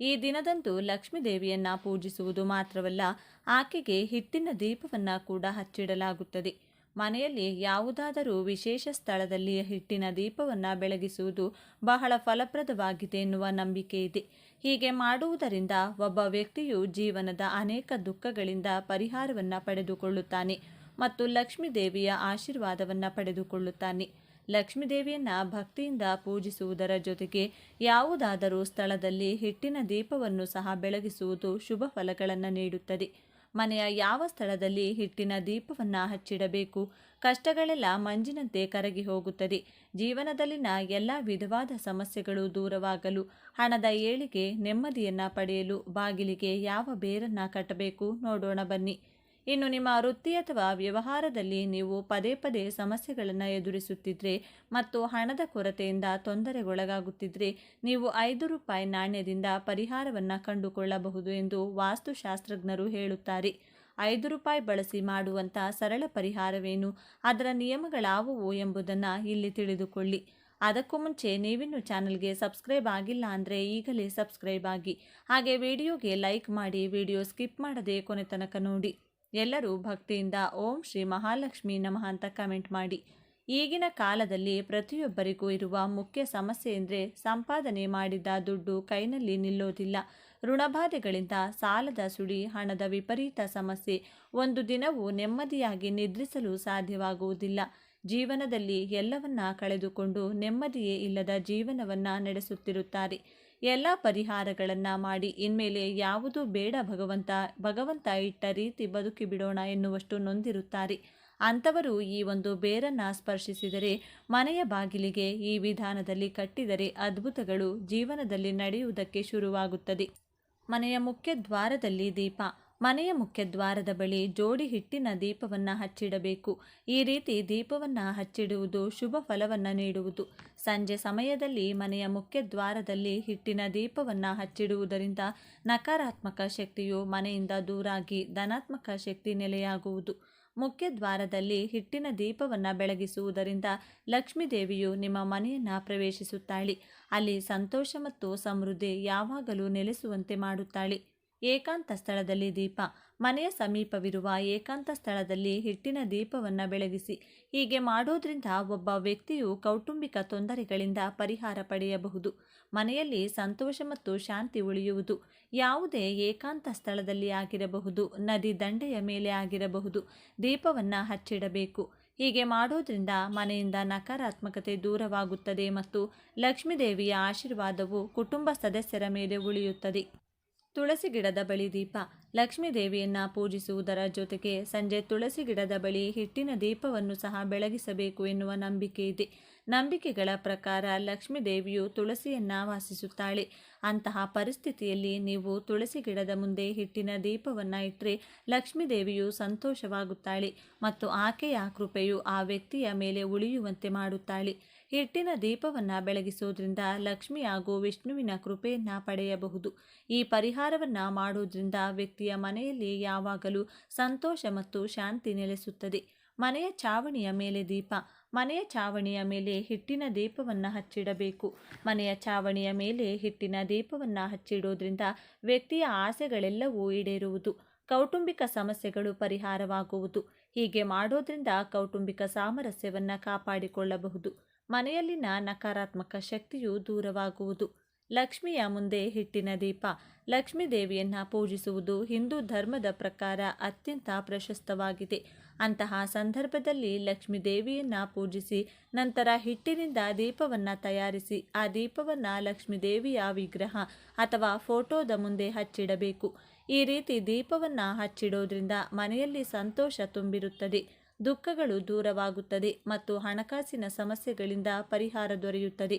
ಈ ದಿನದಂದು ಲಕ್ಷ್ಮೀ ದೇವಿಯನ್ನು ಪೂಜಿಸುವುದು ಮಾತ್ರವಲ್ಲ, ಆಕೆಗೆ ಹಿಟ್ಟಿನ ದೀಪವನ್ನು ಕೂಡ ಹಚ್ಚಿಡಲಾಗುತ್ತದೆ. ಮನೆಯಲ್ಲಿ ಯಾವುದಾದರೂ ವಿಶೇಷ ಸ್ಥಳದಲ್ಲಿ ಹಿಟ್ಟಿನ ದೀಪವನ್ನು ಬೆಳಗಿಸುವುದು ಬಹಳ ಫಲಪ್ರದವಾಗಿದೆ ಎನ್ನುವ ನಂಬಿಕೆ ಇದೆ. ಹೀಗೆ ಮಾಡುವುದರಿಂದ ಒಬ್ಬ ವ್ಯಕ್ತಿಯು ಜೀವನದ ಅನೇಕ ದುಃಖಗಳಿಂದ ಪರಿಹಾರವನ್ನು ಪಡೆದುಕೊಳ್ಳುತ್ತಾನೆ ಮತ್ತು ಲಕ್ಷ್ಮೀ ದೇವಿಯ ಆಶೀರ್ವಾದವನ್ನು ಪಡೆದುಕೊಳ್ಳುತ್ತಾನೆ. ಲಕ್ಷ್ಮೀ ದೇವಿಯನ್ನು ಭಕ್ತಿಯಿಂದ ಪೂಜಿಸುವುದರ ಜೊತೆಗೆ ಯಾವುದಾದರೂ ಸ್ಥಳದಲ್ಲಿ ಹಿಟ್ಟಿನ ದೀಪವನ್ನು ಸಹ ಬೆಳಗಿಸುವುದು ಶುಭ ಫಲಗಳನ್ನು ನೀಡುತ್ತದೆ. ಮನೆಯ ಯಾವ ಸ್ಥಳದಲ್ಲಿ ಹಿಟ್ಟಿನ ದೀಪವನ್ನು ಹಚ್ಚಿಡಬೇಕು, ಕಷ್ಟಗಳೆಲ್ಲ ಮಂಜಿನಂತೆ ಕರಗಿ ಹೋಗುತ್ತದೆ. ಜೀವನದಲ್ಲಿನ ಎಲ್ಲ ವಿಧವಾದ ಸಮಸ್ಯೆಗಳು ದೂರವಾಗಲು, ಹಣದ ಏಳಿಗೆ, ನೆಮ್ಮದಿಯನ್ನು ಪಡೆಯಲು ಬಾಗಿಲಿಗೆ ಯಾವ ಬೇರನ್ನು ಕಟ್ಟಬೇಕು ನೋಡೋಣ ಬನ್ನಿ. ಇನ್ನು ನಿಮ್ಮ ವೃತ್ತಿ ಅಥವಾ ವ್ಯವಹಾರದಲ್ಲಿ ನೀವು ಪದೇ ಪದೇ ಸಮಸ್ಯೆಗಳನ್ನು ಎದುರಿಸುತ್ತಿದ್ದರೆ ಮತ್ತು ಹಣದ ಕೊರತೆಯಿಂದ ತೊಂದರೆಗೊಳಗಾಗುತ್ತಿದ್ದರೆ ನೀವು ₹5 ನಾಣ್ಯದಿಂದ ಪರಿಹಾರವನ್ನು ಕಂಡುಕೊಳ್ಳಬಹುದು ಎಂದು ವಾಸ್ತುಶಾಸ್ತ್ರಜ್ಞರು ಹೇಳುತ್ತಾರೆ. ₹5 ಬಳಸಿ ಮಾಡುವಂಥ ಸರಳ ಪರಿಹಾರವೇನು, ಅದರ ನಿಯಮಗಳಾವುವು ಎಂಬುದನ್ನು ಇಲ್ಲಿ ತಿಳಿದುಕೊಳ್ಳಿ. ಅದಕ್ಕೂ ಮುಂಚೆ ನೀವಿನ್ನು ಚಾನಲ್ಗೆ ಸಬ್ಸ್ಕ್ರೈಬ್ ಆಗಿಲ್ಲ ಅಂದರೆ ಈಗಲೇ ಸಬ್ಸ್ಕ್ರೈಬ್ ಆಗಿ, ಹಾಗೆ ವಿಡಿಯೋಗೆ ಲೈಕ್ ಮಾಡಿ, ವಿಡಿಯೋ ಸ್ಕಿಪ್ ಮಾಡದೆ ಕೊನೆ ತನಕ ನೋಡಿ. ಎಲ್ಲರೂ ಭಕ್ತಿಯಿಂದ ಓಂ ಶ್ರೀ ಮಹಾಲಕ್ಷ್ಮಿ ನಮಃ ಅಂತ ಕಮೆಂಟ್ ಮಾಡಿ. ಈಗಿನ ಕಾಲದಲ್ಲಿ ಪ್ರತಿಯೊಬ್ಬರಿಗೂ ಇರುವ ಮುಖ್ಯ ಸಮಸ್ಯೆ ಎಂದರೆ ಸಂಪಾದನೆ ಮಾಡಿದ ದುಡ್ಡು ಕೈನಲ್ಲಿ ನಿಲ್ಲೋದಿಲ್ಲ. ಋಣಬಾಧೆಗಳಿಂದ, ಸಾಲದ ಸುಳಿ, ಹಣದ ವಿಪರೀತ ಸಮಸ್ಯೆ, ಒಂದು ದಿನವೂ ನೆಮ್ಮದಿಯಾಗಿ ನಿದ್ರಿಸಲು ಸಾಧ್ಯವಾಗುವುದಿಲ್ಲ. ಜೀವನದಲ್ಲಿ ಎಲ್ಲವನ್ನ ಕಳೆದುಕೊಂಡು ನೆಮ್ಮದಿಯೇ ಇಲ್ಲದ ಜೀವನವನ್ನು ನಡೆಸುತ್ತಿರುತ್ತಾರೆ. ಎಲ್ಲ ಪರಿಹಾರಗಳನ್ನು ಮಾಡಿ ಇನ್ಮೇಲೆ ಯಾವುದೂ ಬೇಡ ಭಗವಂತ ಇಟ್ಟ ರೀತಿ ಬದುಕಿ ಬಿಡೋಣ ಎನ್ನುವಷ್ಟು ನೊಂದಿರುತ್ತಾರೆ. ಅಂಥವರು ಈ ಒಂದು ಬೇರನ್ನು ಸ್ಪರ್ಶಿಸಿದರೆ, ಮನೆಯ ಬಾಗಿಲಿಗೆ ಈ ವಿಧಾನದಲ್ಲಿ ಕಟ್ಟಿದರೆ ಅದ್ಭುತಗಳು ಜೀವನದಲ್ಲಿ ನಡೆಯುವುದಕ್ಕೆ ಶುರುವಾಗುತ್ತದೆ. ಮನೆಯ ಮುಖ್ಯ ದ್ವಾರದಲ್ಲಿ ದೀಪ. ಮನೆಯ ಮುಖ್ಯ ದ್ವಾರದ ಬಳಿ ಜೋಡಿ ಹಿಟ್ಟಿನ ದೀಪವನ್ನು ಹಚ್ಚಿಡಬೇಕು. ಈ ರೀತಿ ದೀಪವನ್ನು ಹಚ್ಚಿಡುವುದು ಶುಭ ಫಲವನ್ನು ನೀಡುವುದು. ಸಂಜೆ ಸಮಯದಲ್ಲಿ ಮನೆಯ ಮುಖ್ಯ ದ್ವಾರದಲ್ಲಿ ಹಿಟ್ಟಿನ ದೀಪವನ್ನು ಹಚ್ಚಿಡುವುದರಿಂದ ನಕಾರಾತ್ಮಕ ಶಕ್ತಿಯು ಮನೆಯಿಂದ ದೂರಾಗಿ ಧನಾತ್ಮಕ ಶಕ್ತಿ ನೆಲೆಯಾಗುವುದು. ಮುಖ್ಯ ದ್ವಾರದಲ್ಲಿ ಹಿಟ್ಟಿನ ದೀಪವನ್ನು ಬೆಳಗಿಸುವುದರಿಂದ ಲಕ್ಷ್ಮೀ ದೇವಿಯು ನಿಮ್ಮ ಮನೆಯನ್ನು ಪ್ರವೇಶಿಸುತ್ತಾಳೆ. ಅಲ್ಲಿ ಸಂತೋಷ ಮತ್ತು ಸಮೃದ್ಧಿ ಯಾವಾಗಲೂ ನೆಲೆಸುವಂತೆ ಮಾಡುತ್ತಾಳೆ. ಏಕಾಂತ ಸ್ಥಳದಲ್ಲಿ ದೀಪ. ಮನೆಯ ಸಮೀಪವಿರುವ ಏಕಾಂತ ಸ್ಥಳದಲ್ಲಿ ಹಿಟ್ಟಿನ ದೀಪವನ್ನು ಬೆಳಗಿಸಿ. ಹೀಗೆ ಮಾಡೋದ್ರಿಂದ ಒಬ್ಬ ವ್ಯಕ್ತಿಯು ಕೌಟುಂಬಿಕ ತೊಂದರೆಗಳಿಂದ ಪರಿಹಾರ ಪಡೆಯಬಹುದು. ಮನೆಯಲ್ಲಿ ಸಂತೋಷ ಮತ್ತು ಶಾಂತಿ ಉಳಿಯುವುದು. ಯಾವುದೇ ಏಕಾಂತ ಸ್ಥಳದಲ್ಲಿ ಆಗಿರಬಹುದು, ನದಿ ದಂಡೆಯ ಮೇಲೆ ಆಗಿರಬಹುದು, ದೀಪವನ್ನು ಹಚ್ಚಿಡಬೇಕು. ಹೀಗೆ ಮಾಡೋದ್ರಿಂದ ಮನೆಯಿಂದ ನಕಾರಾತ್ಮಕತೆ ದೂರವಾಗುತ್ತದೆ ಮತ್ತು ಲಕ್ಷ್ಮೀ ದೇವಿಯ ಆಶೀರ್ವಾದವು ಕುಟುಂಬ ಸದಸ್ಯರ ಮೇಲೆ ಉಳಿಯುತ್ತದೆ. ತುಳಸಿ ಗಿಡದ ಬಳಿ ದೀಪ. ಲಕ್ಷ್ಮೀ ದೇವಿಯನ್ನು ಪೂಜಿಸುವುದರ ಜೊತೆಗೆ ಸಂಜೆ ತುಳಸಿ ಗಿಡದ ಬಳಿ ಹಿಟ್ಟಿನ ದೀಪವನ್ನು ಸಹ ಬೆಳಗಿಸಬೇಕು ಎನ್ನುವ ನಂಬಿಕೆ ಇದೆ. ನಂಬಿಕೆಗಳ ಪ್ರಕಾರ ಲಕ್ಷ್ಮೀ ದೇವಿಯು ತುಳಸಿಯನ್ನು ವಾಸಿಸುತ್ತಾಳೆ. ಅಂತಹ ಪರಿಸ್ಥಿತಿಯಲ್ಲಿ ನೀವು ತುಳಸಿ ಗಿಡದ ಮುಂದೆ ಹಿಟ್ಟಿನ ದೀಪವನ್ನು ಇಟ್ಟರೆ ಲಕ್ಷ್ಮೀ ದೇವಿಯು ಸಂತೋಷವಾಗುತ್ತಾಳೆ ಮತ್ತು ಆಕೆಯ ಕೃಪೆಯು ಆ ವ್ಯಕ್ತಿಯ ಮೇಲೆ ಉಳಿಯುವಂತೆ ಮಾಡುತ್ತಾಳೆ. ಹಿಟ್ಟಿನ ದೀಪವನ್ನು ಬೆಳಗಿಸೋದ್ರಿಂದ ಲಕ್ಷ್ಮಿ ಹಾಗೂ ವಿಷ್ಣುವಿನ ಕೃಪೆಯನ್ನು ಪಡೆಯಬಹುದು. ಈ ಪರಿಹಾರವನ್ನು ಮಾಡೋದ್ರಿಂದ ವ್ಯಕ್ತಿಯ ಮನೆಯಲ್ಲಿ ಯಾವಾಗಲೂ ಸಂತೋಷ ಮತ್ತು ಶಾಂತಿ ನೆಲೆಸುತ್ತದೆ. ಮನೆಯ ಚಾವಣಿಯ ಮೇಲೆ ದೀಪ. ಮನೆಯ ಚಾವಣಿಯ ಮೇಲೆ ಹಿಟ್ಟಿನ ದೀಪವನ್ನು ಹಚ್ಚಿಡಬೇಕು. ಮನೆಯ ಚಾವಣಿಯ ಮೇಲೆ ಹಿಟ್ಟಿನ ದೀಪವನ್ನು ಹಚ್ಚಿಡೋದ್ರಿಂದ ವ್ಯಕ್ತಿಯ ಆಸೆಗಳೆಲ್ಲವೂ ಈಡೇರುವುದು. ಕೌಟುಂಬಿಕ ಸಮಸ್ಯೆಗಳು ಪರಿಹಾರವಾಗುವುದು. ಹೀಗೆ ಮಾಡೋದ್ರಿಂದ ಕೌಟುಂಬಿಕ ಸಾಮರಸ್ಯವನ್ನು ಕಾಪಾಡಿಕೊಳ್ಳಬಹುದು. ಮನೆಯಲ್ಲಿನ ನಕಾರಾತ್ಮಕ ಶಕ್ತಿಯು ದೂರವಾಗುವುದು. ಲಕ್ಷ್ಮಿಯ ಮುಂದೆ ಹಿಟ್ಟಿನ ದೀಪ. ಲಕ್ಷ್ಮೀ ದೇವಿಯನ್ನು ಪೂಜಿಸುವುದು ಹಿಂದೂ ಧರ್ಮದ ಪ್ರಕಾರ ಅತ್ಯಂತ ಪ್ರಶಸ್ತವಾಗಿದೆ. ಅಂತಹ ಸಂದರ್ಭದಲ್ಲಿ ಲಕ್ಷ್ಮೀ ದೇವಿಯನ್ನು ಪೂಜಿಸಿ ನಂತರ ಹಿಟ್ಟಿನಿಂದ ದೀಪವನ್ನು ತಯಾರಿಸಿ ಆ ದೀಪವನ್ನು ಲಕ್ಷ್ಮೀ ದೇವಿಯ ವಿಗ್ರಹ ಅಥವಾ ಫೋಟೋದ ಮುಂದೆ ಹಚ್ಚಿಡಬೇಕು. ಈ ರೀತಿ ದೀಪವನ್ನು ಹಚ್ಚಿಡೋದ್ರಿಂದ ಮನೆಯಲ್ಲಿ ಸಂತೋಷ ತುಂಬಿರುತ್ತದೆ, ದುಃಖಗಳು ದೂರವಾಗುತ್ತದೆ ಮತ್ತು ಹಣಕಾಸಿನ ಸಮಸ್ಯೆಗಳಿಂದ ಪರಿಹಾರ ದೊರೆಯುತ್ತದೆ.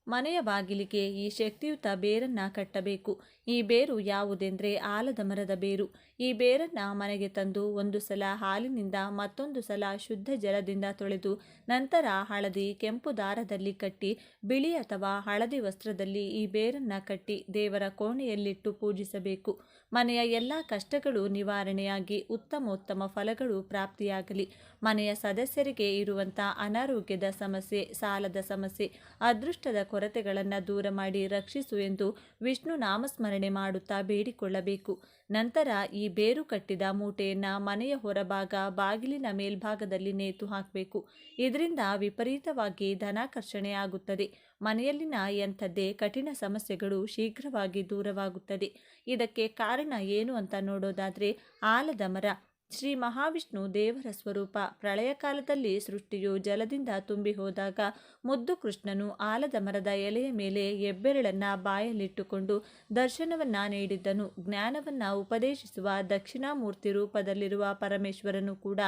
ಮನೆಯ ಬಾಗಿಲಿಗೆ ಈ ಶಕ್ತಿಯುತ ಬೇರನ್ನ ಕಟ್ಟಬೇಕು. ಈ ಬೇರು ಯಾವುದೆಂದರೆ ಆಲದ ಮರದ ಬೇರು. ಈ ಬೇರನ್ನ ಮನೆಗೆ ತಂದು ಒಂದು ಸಲ ಹಾಲಿನಿಂದ ಮತ್ತೊಂದು ಸಲ ಶುದ್ಧ ಜಲದಿಂದ ತೊಳೆದು ನಂತರ ಹಳದಿ ಕೆಂಪು ದಾರದಲ್ಲಿ ಕಟ್ಟಿ ಬಿಳಿ ಅಥವಾ ಹಳದಿ ವಸ್ತ್ರದಲ್ಲಿ ಈ ಬೇರನ್ನ ಕಟ್ಟಿ ದೇವರ ಕೋಣೆಯಲ್ಲಿಟ್ಟು ಪೂಜಿಸಬೇಕು. ಮನೆಯ ಎಲ್ಲ ಕಷ್ಟಗಳು ನಿವಾರಣೆಯಾಗಿ ಉತ್ತಮೋತ್ತಮ ಫಲಗಳು ಪ್ರಾಪ್ತಿಯಾಗಲಿ. ಮನೆಯ ಸದಸ್ಯರಿಗೆ ಇರುವಂಥ ಅನಾರೋಗ್ಯದ ಸಮಸ್ಯೆ, ಸಾಲದ ಸಮಸ್ಯೆ, ಅದೃಷ್ಟದ ಕೊರತೆಗಳನ್ನು ದೂರ ಮಾಡಿ ರಕ್ಷಿಸು ಎಂದು ವಿಷ್ಣು ನಾಮಸ್ಮರಣೆ ಮಾಡುತ್ತಾ ಬೇಡಿಕೊಳ್ಳಬೇಕು. ನಂತರ ಈ ಬೇರು ಕಟ್ಟಿದ ಮೂಟೆಯನ್ನು ಮನೆಯ ಹೊರಭಾಗ ಬಾಗಿಲಿನ ಮೇಲ್ಭಾಗದಲ್ಲಿ ನೇತು ಹಾಕಬೇಕು. ಇದರಿಂದ ವಿಪರೀತವಾಗಿ ಧನಾಕರ್ಷಣೆ ಆಗುತ್ತದೆ. ಮನೆಯಲ್ಲಿನ ಎಂಥದ್ದೇ ಕಠಿಣ ಸಮಸ್ಯೆಗಳು ಶೀಘ್ರವಾಗಿ ದೂರವಾಗುತ್ತದೆ. ಇದಕ್ಕೆ ಕಾರಣ ಏನು ಅಂತ ನೋಡೋದಾದರೆ ಆಲದ ಮರ. ಶ್ರೀ ಮಹಾವಿಷ್ಣು ದೇವರ ಸ್ವರೂಪ. ಪ್ರಳಯ ಕಾಲದಲ್ಲಿ ಸೃಷ್ಟಿಯು ಜಲದಿಂದ ತುಂಬಿ ಹೋದಾಗ ಮುದ್ದು ಕೃಷ್ಣನು ಆಲದ ಮರದ ಎಲೆಯ ಮೇಲೆ ಹೆಬ್ಬೆರಳನ್ನು ಬಾಯಲ್ಲಿಟ್ಟುಕೊಂಡು ದರ್ಶನವನ್ನ ನೀಡಿದ್ದನು. ಜ್ಞಾನವನ್ನ ಉಪದೇಶಿಸುವ ದಕ್ಷಿಣಾಮೂರ್ತಿ ರೂಪದಲ್ಲಿರುವ ಪರಮೇಶ್ವರನು ಕೂಡ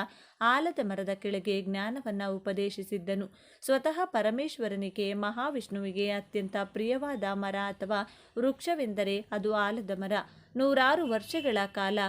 ಆಲದ ಮರದ ಕೆಳಗೆ ಜ್ಞಾನವನ್ನ ಉಪದೇಶಿಸಿದ್ದನು. ಸ್ವತಃ ಪರಮೇಶ್ವರನಿಗೆ ಮಹಾವಿಷ್ಣುವಿಗೆ ಅತ್ಯಂತ ಪ್ರಿಯವಾದ ಮರ ಅಥವಾ ವೃಕ್ಷವೆಂದರೆ ಅದು ಆಲದ ಮರ. 100 ವರ್ಷಗಳ ಕಾಲ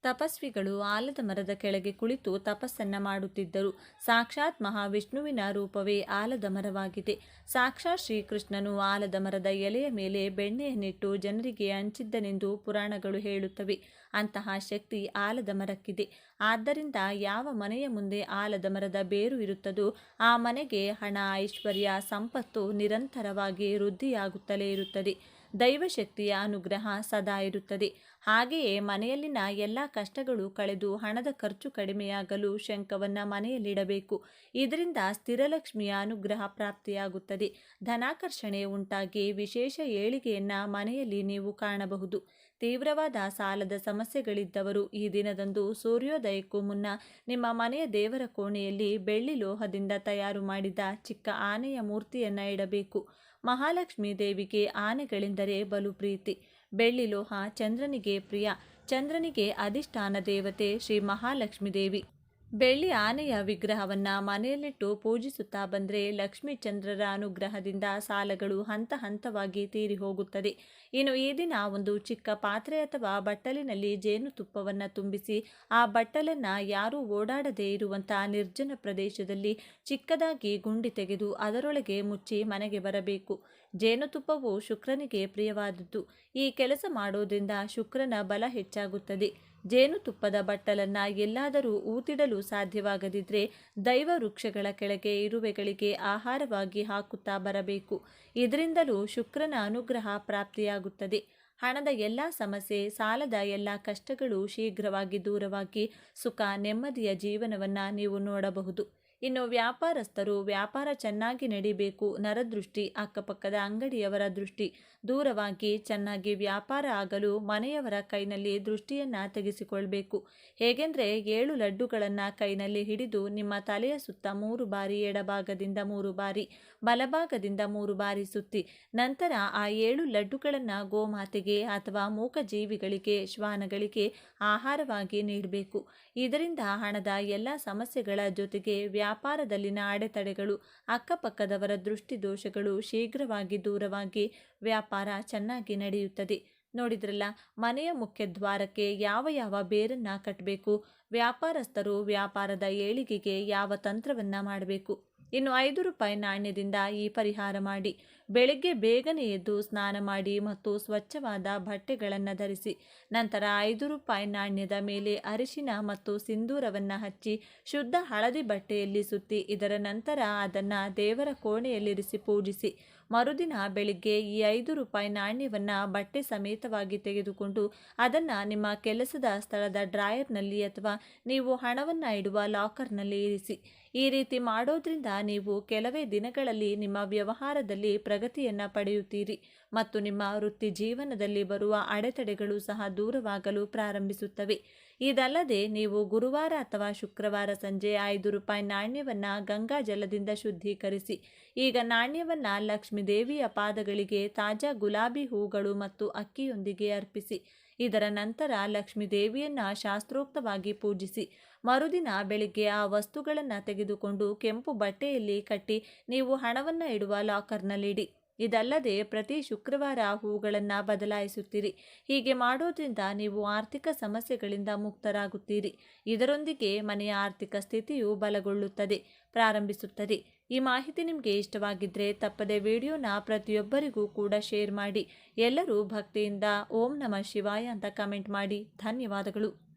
ತಪಸ್ವಿಗಳು ಆಲದ ಮರದ ಕೆಳಗೆ ಕುಳಿತು ತಪಸ್ಸನ್ನ ಮಾಡುತ್ತಿದ್ದರು. ಸಾಕ್ಷಾತ್ ಮಹಾವಿಷ್ಣುವಿನ ರೂಪವೇ ಆಲದ ಮರವಾಗಿದೆ. ಸಾಕ್ಷಾತ್ ಶ್ರೀಕೃಷ್ಣನು ಆಲದ ಮರದ ಎಲೆಯ ಮೇಲೆ ಬೆಣ್ಣೆಯನ್ನಿಟ್ಟು ಜನರಿಗೆ ಹಂಚಿದ್ದನೆಂದು ಪುರಾಣಗಳು ಹೇಳುತ್ತವೆ. ಅಂತಹ ಶಕ್ತಿ ಆಲದ ಮರಕ್ಕಿದೆ. ಆದ್ದರಿಂದ ಯಾವ ಮನೆಯ ಮುಂದೆ ಆಲದ ಮರದ ಬೇರು ಇರುತ್ತದೋ ಆ ಮನೆಗೆ ಹಣ, ಐಶ್ವರ್ಯ, ಸಂಪತ್ತು ನಿರಂತರವಾಗಿ ವೃದ್ಧಿಯಾಗುತ್ತಲೇ ಇರುತ್ತದೆ. ದೈವಶಕ್ತಿಯ ಅನುಗ್ರಹ ಸದಾ ಇರುತ್ತದೆ. ಹಾಗೆಯೇ ಮನೆಯಲ್ಲಿನ ಎಲ್ಲ ಕಷ್ಟಗಳು ಕಳೆದು ಹಣದ ಖರ್ಚು ಕಡಿಮೆಯಾಗಲು ಶಂಖವನ್ನು ಮನೆಯಲ್ಲಿಡಬೇಕು. ಇದರಿಂದ ಸ್ಥಿರಲಕ್ಷ್ಮಿಯ ಅನುಗ್ರಹ ಪ್ರಾಪ್ತಿಯಾಗುತ್ತದೆ. ಧನಾಕರ್ಷಣೆ ಉಂಟಾಗಿ ವಿಶೇಷ ಏಳಿಗೆಯನ್ನು ಮನೆಯಲ್ಲಿ ನೀವು ಕಾಣಬಹುದು. ತೀವ್ರವಾದ ಸಾಲದ ಸಮಸ್ಯೆಗಳಿದ್ದವರು ಈ ದಿನದಂದು ಸೂರ್ಯೋದಯಕ್ಕೂ ಮುನ್ನ ನಿಮ್ಮ ಮನೆಯ ದೇವರ ಕೋಣೆಯಲ್ಲಿ ಬೆಳ್ಳಿ ಲೋಹದಿಂದ ತಯಾರು ಮಾಡಿದ ಚಿಕ್ಕ ಆನೆಯ ಮೂರ್ತಿಯನ್ನು ಇಡಬೇಕು. ಮಹಾಲಕ್ಷ್ಮೀ ದೇವಿಗೆ ಆನೆಗಳೆಂದರೆ ಬಲು ಪ್ರೀತಿ. ಬೆಳ್ಳಿ ಲೋಹ ಚಂದ್ರನಿಗೆ ಪ್ರಿಯ. ಚಂದ್ರನಿಗೆ ಅಧಿಷ್ಠಾನ ದೇವತೆ ಶ್ರೀ ಮಹಾಲಕ್ಷ್ಮೀ ದೇವಿ. ಬೆಳ್ಳಿ ಆನೆಯ ವಿಗ್ರಹವನ್ನು ಮನೆಯಲ್ಲಿಟ್ಟು ಪೂಜಿಸುತ್ತಾ ಬಂದರೆ ಲಕ್ಷ್ಮೀ ಚಂದ್ರರ ಅನುಗ್ರಹದಿಂದ ಸಾಲಗಳು ಹಂತ ಹಂತವಾಗಿ ತೀರಿ ಹೋಗುತ್ತದೆ. ಇನ್ನು ಈ ದಿನ ಒಂದು ಚಿಕ್ಕ ಪಾತ್ರೆ ಅಥವಾ ಬಟ್ಟಲಿನಲ್ಲಿ ಜೇನುತುಪ್ಪವನ್ನು ತುಂಬಿಸಿ ಆ ಬಟ್ಟಲನ್ನು ಯಾರೂ ಓಡಾಡದೇ ಇರುವಂಥ ನಿರ್ಜನ ಪ್ರದೇಶದಲ್ಲಿ ಚಿಕ್ಕದಾಗಿ ಗುಂಡಿ ತೆಗೆದು ಅದರೊಳಗೆ ಮುಚ್ಚಿ ಮನೆಗೆ ಬರಬೇಕು. ಜೇನುತುಪ್ಪವು ಶುಕ್ರನಿಗೆ ಪ್ರಿಯವಾದದ್ದು. ಈ ಕೆಲಸ ಮಾಡೋದ್ರಿಂದ ಶುಕ್ರನ ಬಲ ಹೆಚ್ಚಾಗುತ್ತದೆ. ಜೇನುತುಪ್ಪದ ಬಟ್ಟಲನ್ನು ಎಲ್ಲಾದರೂ ಊತಿಡಲು ಸಾಧ್ಯವಾಗದಿದ್ದರೆ ದೈವ ವೃಕ್ಷಗಳ ಕೆಳಗೆ ಇರುವೆಗಳಿಗೆ ಆಹಾರವಾಗಿ ಹಾಕುತ್ತಾ ಬರಬೇಕು. ಇದರಿಂದಲೂ ಶುಕ್ರನ ಅನುಗ್ರಹ ಪ್ರಾಪ್ತಿಯಾಗುತ್ತದೆ. ಹಣದ ಎಲ್ಲ ಸಮಸ್ಯೆ, ಸಾಲದ ಎಲ್ಲ ಕಷ್ಟಗಳು ಶೀಘ್ರವಾಗಿ ದೂರವಾಗಿ ಸುಖ ನೆಮ್ಮದಿಯ ಜೀವನವನ್ನು ನೀವು ನೋಡಬಹುದು. ಇನ್ನು ವ್ಯಾಪಾರಸ್ಥರು ವ್ಯಾಪಾರ ಚೆನ್ನಾಗಿ ನಡಿಬೇಕು. ನರದೃಷ್ಟಿ, ಅಕ್ಕಪಕ್ಕದ ಅಂಗಡಿಯವರ ದೃಷ್ಟಿ ದೂರವಾಗಿ ಚೆನ್ನಾಗಿ ವ್ಯಾಪಾರ ಆಗಲು ಮನೆಯವರ ಕೈನಲ್ಲಿ ದೃಷ್ಟಿಯನ್ನು ತೆಗೆಸಿಕೊಳ್ಬೇಕು. ಹೇಗೆಂದರೆ 7 ಲಡ್ಡುಗಳನ್ನು ಕೈನಲ್ಲಿ ಹಿಡಿದು ನಿಮ್ಮ ತಲೆಯ ಸುತ್ತ 3 ಬಾರಿ, ಎಡಭಾಗದಿಂದ 3 ಬಾರಿ, ಬಲಭಾಗದಿಂದ 3 ಬಾರಿ ಸುತ್ತಿ ನಂತರ ಆ 7 ಲಡ್ಡುಗಳನ್ನು ಗೋಮಾತೆಗೆ ಅಥವಾ ಮೂಕಜೀವಿಗಳಿಗೆ, ಶ್ವಾನಗಳಿಗೆ ಆಹಾರವಾಗಿ ನೀಡಬೇಕು. ಇದರಿಂದ ಹಣದ ಎಲ್ಲ ಸಮಸ್ಯೆಗಳ ಜೊತೆಗೆ ವ್ಯಾಪಾರದಲ್ಲಿನ ಅಡೆತಡೆಗಳು, ಅಕ್ಕಪಕ್ಕದವರ ದೃಷ್ಟಿ ದೋಷಗಳು ಶೀಘ್ರವಾಗಿ ದೂರವಾಗಿ ವ್ಯಾಪಾರ ಚೆನ್ನಾಗಿ ನಡೆಯುತ್ತದೆ. ನೋಡಿದ್ರಲ್ಲ, ಮನೆಯ ಮುಖ್ಯ ದ್ವಾರಕ್ಕೆ ಯಾವ ಯಾವ ಬೇರನ್ನ ಕಟ್ಟಬೇಕು, ವ್ಯಾಪಾರಸ್ಥರು ವ್ಯಾಪಾರದ ಏಳಿಗೆಗೆ ಯಾವ ತಂತ್ರವನ್ನ ಮಾಡಬೇಕು. ಇನ್ನು 5 ರೂಪಾಯಿ ನಾಣ್ಯದಿಂದ ಈ ಪರಿಹಾರ ಮಾಡಿ. ಬೆಳಗ್ಗೆ ಬೇಗನೆ ಎದ್ದು ಸ್ನಾನ ಮಾಡಿ ಮತ್ತು ಸ್ವಚ್ಛವಾದ ಬಟ್ಟೆಗಳನ್ನು ಧರಿಸಿ ನಂತರ 5 ರೂಪಾಯಿ ನಾಣ್ಯದ ಮೇಲೆ ಅರಿಶಿನ ಮತ್ತು ಸಿಂಧೂರವನ್ನು ಹಚ್ಚಿ ಶುದ್ಧ ಹಳದಿ ಬಟ್ಟೆಯಲ್ಲಿ ಸುತ್ತಿ ಇದರ ನಂತರ ಅದನ್ನು ದೇವರ ಕೋಣೆಯಲ್ಲಿರಿಸಿ ಪೂಜಿಸಿ. ಮರುದಿನ ಬೆಳಿಗ್ಗೆ ಈ 5 ರೂಪಾಯಿ ನಾಣ್ಯವನ್ನು ಬಟ್ಟೆ ಸಮೇತವಾಗಿ ತೆಗೆದುಕೊಂಡು ಅದನ್ನು ನಿಮ್ಮ ಕೆಲಸದ ಸ್ಥಳದ ಡ್ರಾಯರ್ನಲ್ಲಿ ಅಥವಾ ನೀವು ಹಣವನ್ನು ಇಡುವ ಲಾಕರ್ನಲ್ಲಿ ಇರಿಸಿ. ಈ ರೀತಿ ಮಾಡೋದ್ರಿಂದ ನೀವು ಕೆಲವೇ ದಿನಗಳಲ್ಲಿ ನಿಮ್ಮ ವ್ಯವಹಾರದಲ್ಲಿ ಪ್ರಗತಿಯನ್ನು ಪಡೆಯುತ್ತೀರಿ ಮತ್ತು ನಿಮ್ಮ ವೃತ್ತಿ ಜೀವನದಲ್ಲಿ ಬರುವ ಅಡೆತಡೆಗಳು ಸಹ ದೂರವಾಗಲು ಪ್ರಾರಂಭಿಸುತ್ತವೆ. ಇದಲ್ಲದೆ ನೀವು ಗುರುವಾರ ಅಥವಾ ಶುಕ್ರವಾರ ಸಂಜೆ 5 ರೂಪಾಯಿ ನಾಣ್ಯವನ್ನು ಗಂಗಾ ಜಲದಿಂದ ಶುದ್ಧೀಕರಿಸಿ ಈಗ ನಾಣ್ಯವನ್ನು ಲಕ್ಷ್ಮೀ ದೇವಿಯ ಪಾದಗಳಿಗೆ ತಾಜಾ ಗುಲಾಬಿ ಹೂಗಳು ಮತ್ತು ಅಕ್ಕಿಯೊಂದಿಗೆ ಅರ್ಪಿಸಿ. ಇದರ ನಂತರ ಲಕ್ಷ್ಮೀ ದೇವಿಯನ್ನ ಶಾಸ್ತ್ರೋಕ್ತವಾಗಿ ಪೂಜಿಸಿ ಮರುದಿನ ಬೆಳಿಗ್ಗೆ ಆ ವಸ್ತುಗಳನ್ನು ತೆಗೆದುಕೊಂಡು ಕೆಂಪು ಬಟ್ಟೆಯಲ್ಲಿ ಕಟ್ಟಿ ನೀವು ಹಣವನ್ನು ಇಡುವ ಲಾಕರ್ನಲ್ಲಿಡಿ. ಇದಲ್ಲದೆ ಪ್ರತಿ ಶುಕ್ರವಾರ ಹೂಗಳನ್ನು ಬದಲಾಯಿಸುತ್ತೀರಿ. ಹೀಗೆ ಮಾಡೋದ್ರಿಂದ ನೀವು ಆರ್ಥಿಕ ಸಮಸ್ಯೆಗಳಿಂದ ಮುಕ್ತರಾಗುತ್ತೀರಿ. ಇದರೊಂದಿಗೆ ಮನೆಯ ಆರ್ಥಿಕ ಸ್ಥಿತಿಯು ಬಲಗೊಳ್ಳುತ್ತದೆ ಪ್ರಾರಂಭಿಸುತ್ತದೆ. ಈ ಮಾಹಿತಿ ನಿಮಗೆ ಇಷ್ಟವಾಗಿದ್ದರೆ ತಪ್ಪದೆ ವಿಡಿಯೋನ ಪ್ರತಿಯೊಬ್ಬರಿಗೂ ಕೂಡ ಶೇರ್ ಮಾಡಿ. ಎಲ್ಲರೂ ಭಕ್ತಿಯಿಂದ ಓಂ ನಮಃ ಶಿವಾಯ ಅಂತ ಕಮೆಂಟ್ ಮಾಡಿ. ಧನ್ಯವಾದಗಳು.